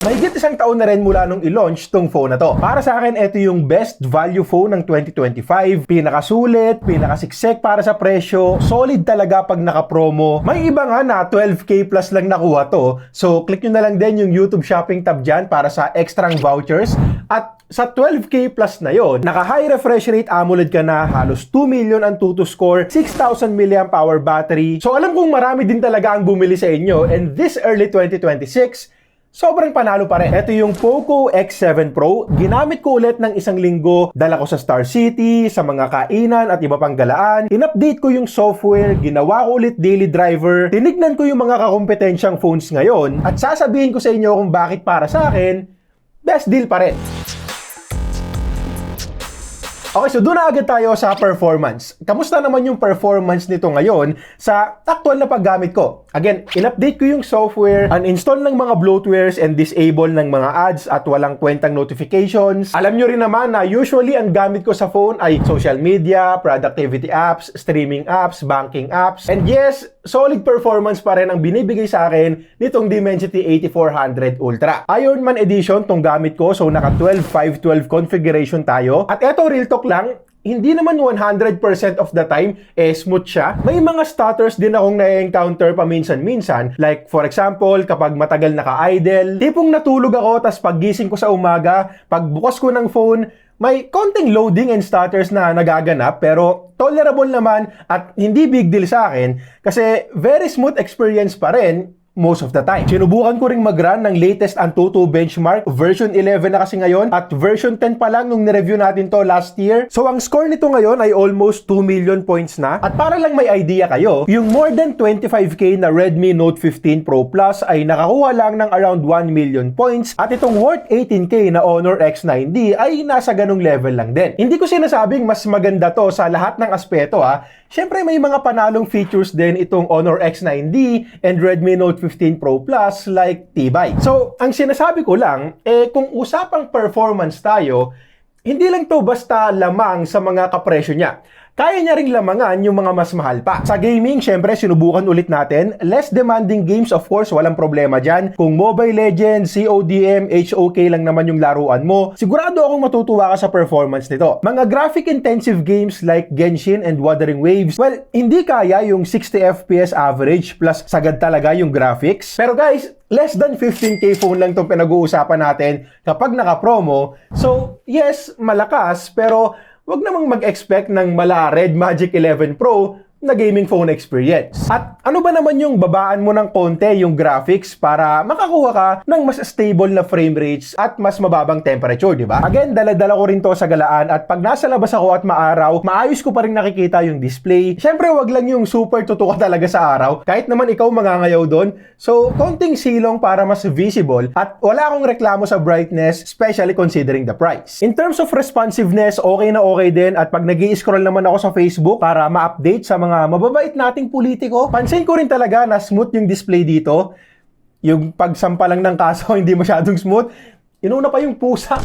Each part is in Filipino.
Mahigit isang taon na rin mula nung i-launch tong phone na to. Para sa akin, ito yung best value phone ng 2025. Pinakasulit, pinakasiksek para sa presyo. Solid talaga pag naka-promo. May iba nga na 12K plus lang nakuha to. So, click nyo na lang din yung YouTube Shopping tab dyan para sa extrang vouchers. At sa 12K plus na yon, naka-high refresh rate AMOLED ka na, halos 2 million ang Tutu score, 6,000 mAh battery. So, alam kong marami din talaga ang bumili sa inyo. And this early 2026, sobrang panalo pa rin. Ito yung Poco X7 Pro. Ginamit ko ulit ng isang linggo. Dala ko sa Star City, sa mga kainan at iba pang galaan. In-update ko yung software, ginawa ko ulit daily driver. Tinignan ko yung mga kakompetensyang phones ngayon at sasabihin ko sa inyo kung bakit para sa akin, best deal pa rin. Okay, so doon na agad tayo sa performance. Kamusta naman yung performance nito ngayon sa actual na paggamit ko? Again, in-update ko yung software, uninstall ng mga bloatwares and disable ng mga ads at walang kwentang notifications. Alam nyo rin naman na usually ang gamit ko sa phone ay social media, productivity apps, streaming apps, banking apps. And yes, solid performance pa rin ang binibigay sa akin nitong Dimensity 8400 Ultra. Ironman Edition tong gamit ko, so naka 12/512 configuration tayo. At eto, real talk lang, hindi naman 100% of the time smooth siya. May mga stutters din akong na-encounter paminsan-minsan. Like for example, kapag matagal naka-idle, tipong natulog ako tas paggising ko sa umaga, pagbukas ko ng phone, may konting loading and stutters na nagaganap pero tolerable naman at hindi big deal sa akin kasi very smooth experience pa rin most of the time. Sinubukan ko ring mag-run ng latest Antutu benchmark. Version 11 na kasi ngayon at version 10 pa lang nung nireview natin to last year. So ang score nito ngayon ay almost 2 million points na. At para lang may idea kayo, yung more than 25k na Redmi Note 15 Pro Plus ay nakakuha lang ng around 1 million points at itong worth 18k na Honor X9D ay nasa ganung level lang din. Hindi ko sinasabing mas maganda to sa lahat ng aspeto ha. Siyempre may mga panalong features din itong Honor X9D and Redmi Note 15 Pro Plus like tibay. So, ang sinasabi ko lang, kung usapang performance tayo, hindi lang to basta lamang sa mga kapresyo niya. Kaya niya ring lamangan yung mga mas mahal pa. Sa gaming, syempre, sinubukan ulit natin. Less demanding games, of course, walang problema dyan. Kung Mobile Legends, CODM, HOK lang naman yung laruan mo, sigurado akong matutuwa ka sa performance nito. Mga graphic-intensive games like Genshin and Wuthering Waves, well, hindi kaya yung 60 FPS average plus sagad talaga yung graphics. Pero guys, less than 15k phone lang itong pinag-uusapan natin kapag naka-promo. So, yes, malakas, pero huwag namang mag-expect ng mala Red Magic 11 Pro na gaming phone experience. At ano ba naman yung babaan mo ng konti yung graphics para makakuha ka ng mas stable na frame rates at mas mababang temperature, di ba? Again, dala-dala ko rin to sa galaan at pag nasa labas ako at maaraw, maayos ko pa rin nakikita yung display. Siyempre, wag lang yung super tutuka talaga sa araw. Kahit naman ikaw mangangayaw doon. So, konting silong para mas visible at wala akong reklamo sa brightness, especially considering the price. In terms of responsiveness, okay na okay din at pag nag-i-scroll naman ako sa Facebook para ma-update sa mga mababait nating politiko, pansin ko rin talaga na smooth yung display dito. Yung pagsampa lang ng kaso, hindi masyadong smooth. Inuna pa yung pusa.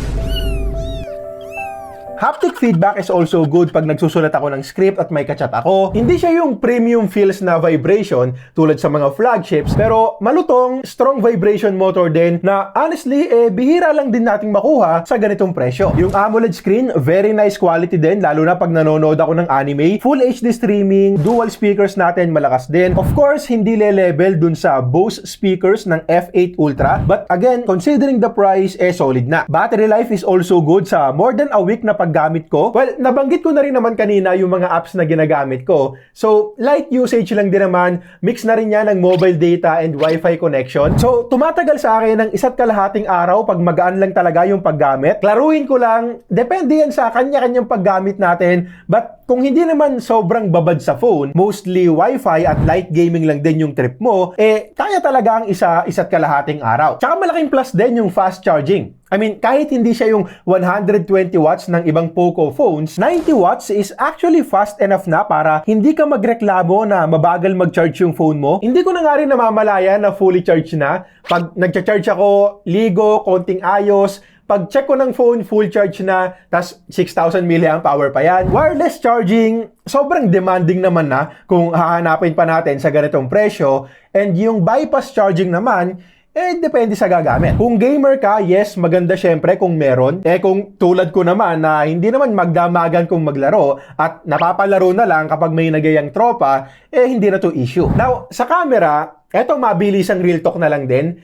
Haptic feedback is also good pag nagsusulat ako ng script at may kachat ako. Hindi siya yung premium feels na vibration tulad sa mga flagships, pero malutong, strong vibration motor din na honestly, bihira lang din nating makuha sa ganitong presyo. Yung AMOLED screen, very nice quality din, lalo na pag nanonood ako ng anime. Full HD streaming, dual speakers natin malakas din. Of course, hindi le-level dun sa Bose speakers ng F8 Ultra, but again, considering the price, solid na. Battery life is also good sa more than a week na paggamit ko. Well, nabanggit ko na rin naman kanina yung mga apps na ginagamit ko. So, light usage lang din naman. Mix na rin yan ng mobile data and Wi-Fi connection. So, tumatagal sa akin ng 1.5 araw pag magaan lang talaga yung paggamit. Klaruhin ko lang, depende yan sa kanya-kanyang paggamit natin. But kung hindi naman sobrang babad sa phone, mostly Wi-Fi at light gaming lang din yung trip mo, kaya talaga ang 1.5 araw. Tsaka malaking plus din yung fast charging. I mean, kahit hindi siya yung 120 watts ng ibang Poco phones, 90 watts is actually fast enough na para hindi ka magreklamo na mabagal mag-charge yung phone mo. Hindi ko na nga rin namamalaya na fully charged na. Pag nagcha-charge ako, ligo, konting ayos, pag check ko ng phone, full charge na, tas 6,000 mAh pa yan. Wireless charging, sobrang demanding naman na kung hahanapin pa natin sa ganitong presyo. And yung bypass charging naman, Depende sa gagamit. Kung gamer ka, yes, maganda syempre kung meron. Kung tulad ko naman na hindi naman magdamagan kung maglaro at napapalaro na lang kapag may nagayang tropa, hindi na to issue. Now, sa camera, eto mabilisang real talk na lang din.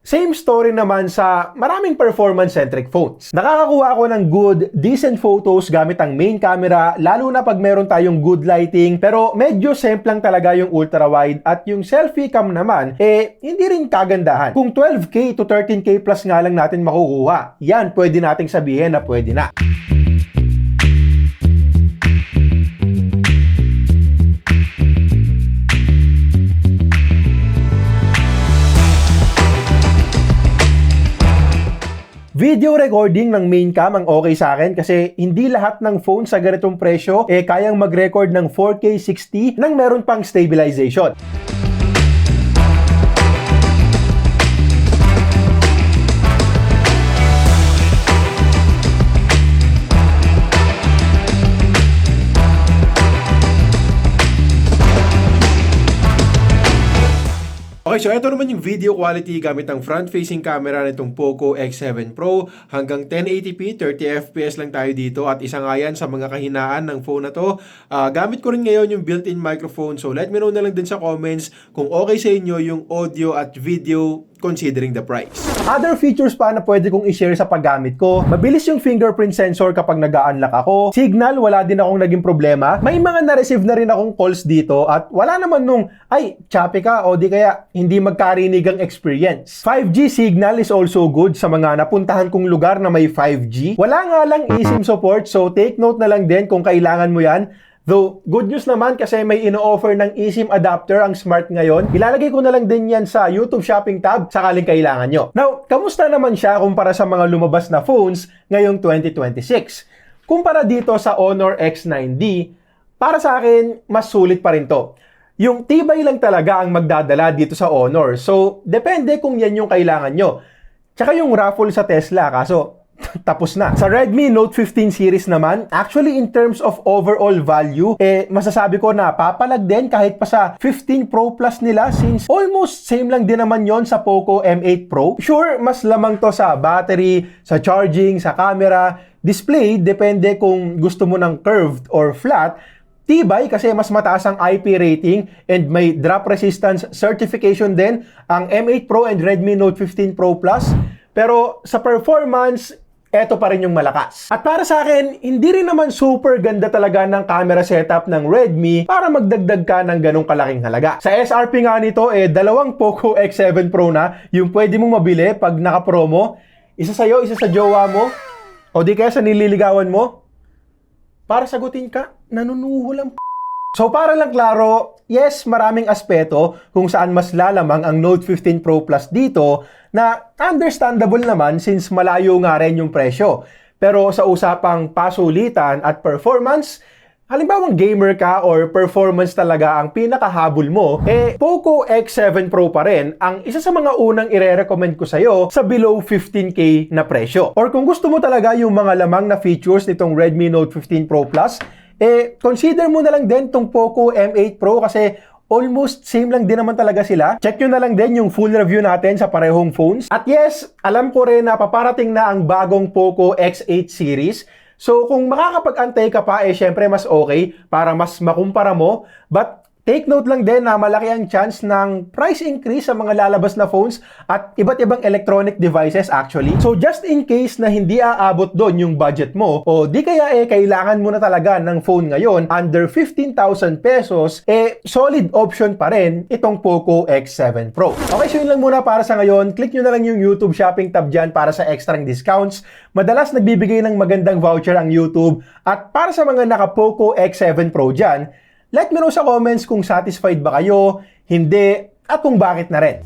Same story naman sa maraming performance-centric phones. Nakakakuha ako ng good, decent photos gamit ang main camera, lalo na pag meron tayong good lighting, pero medyo simple lang talaga yung ultra-wide at yung selfie cam naman, hindi rin kagandahan. Kung 12K to 13K plus nga lang natin makukuha, yan pwede nating sabihin na pwede na. Video recording ng main cam ang okay sa akin kasi hindi lahat ng phone sa ganitong presyo kayang mag-record ng 4K 60 nang meron pang stabilization. Okay, so ito naman yung video quality gamit ang front-facing camera nitong Poco X7 Pro. Hanggang 1080p, 30fps lang tayo dito at isa nga yan sa mga kahinaan ng phone na to. Gamit ko rin ngayon yung built-in microphone, so let me know na lang din sa comments kung okay sa inyo yung audio at video considering the price. Other features pa na pwede kong i-share sa paggamit ko. Mabilis yung fingerprint sensor kapag nag-a-unlock ako. Signal, wala din akong naging problema. May mga na-receive na rin akong calls dito at wala naman nung, ay, choppy ka o di kaya hindi magkarinig ang experience. 5G signal is also good sa mga napuntahan kong lugar na may 5G. Wala nga lang eSIM support, so take note na lang din kung kailangan mo yan. Though, good news naman kasi may ino-offer ng eSIM adapter ang Smart ngayon. Ilalagay ko na lang din yan sa YouTube Shopping tab sakaling kailangan nyo. Now, kamusta naman siya kumpara sa mga lumabas na phones ngayong 2026? Kumpara dito sa Honor X9D, para sa akin, mas sulit pa rin to. Yung tibay lang talaga ang magdadala dito sa Honor. So, depende kung yan yung kailangan nyo. Tsaka yung raffle sa Tesla, kaso tapos na. Sa Redmi Note 15 series naman, actually in terms of overall value, masasabi ko na papalag din kahit pa sa 15 Pro Plus nila since almost same lang din naman yon sa Poco M8 Pro. Sure, mas lamang to sa battery, sa charging, sa camera, display, depende kung gusto mo ng curved or flat. Tibay kasi mas mataas ang IP rating and may drop resistance certification din ang M8 Pro and Redmi Note 15 Pro Plus. Pero sa performance, eto pa rin yung malakas. At para sa akin, hindi rin naman super ganda talaga ng camera setup ng Redmi para magdagdag ka ng ganong kalaking halaga. Sa SRP nga nito, dalawang Poco X7 Pro na yung pwede mong mabili pag naka-promo. Isa sa'yo, isa sa jowa mo, o di kaya sa nililigawan mo. Para sagutin ka, nanunuho lang. So para lang klaro, yes, maraming aspeto kung saan mas lalamang ang Note 15 Pro Plus dito na understandable naman since malayo nga rin yung presyo. Pero sa usapang pasulitan at performance, halimbawang gamer ka or performance talaga ang pinakahabol mo, Poco X7 Pro pa rin ang isa sa mga unang ire-recommend ko sa'yo sa below 15K na presyo. Or kung gusto mo talaga yung mga lamang na features nitong Redmi Note 15 Pro Plus, consider mo na lang din tong Poco M8 Pro kasi almost same lang din naman talaga sila. Check nyo na lang din yung full review natin sa parehong phones. At yes, alam ko rin na paparating na ang bagong Poco X8 series. So kung makakapag-antay ka pa, syempre mas okay para mas makumpara mo. But take note lang din na malaki ang chance ng price increase sa mga lalabas na phones at iba't ibang electronic devices actually. So just in case na hindi aabot doon yung budget mo o di kaya kailangan mo na talaga ng phone ngayon under 15,000 pesos, solid option pa rin itong Poco X7 Pro. Okay, so yun lang muna para sa ngayon. Click nyo na lang yung YouTube Shopping tab dyan para sa extrang discounts. Madalas nagbibigay ng magandang voucher ang YouTube at para sa mga naka Poco X7 Pro dyan, let me know sa comments kung satisfied ba kayo, hindi, at kung bakit na rin.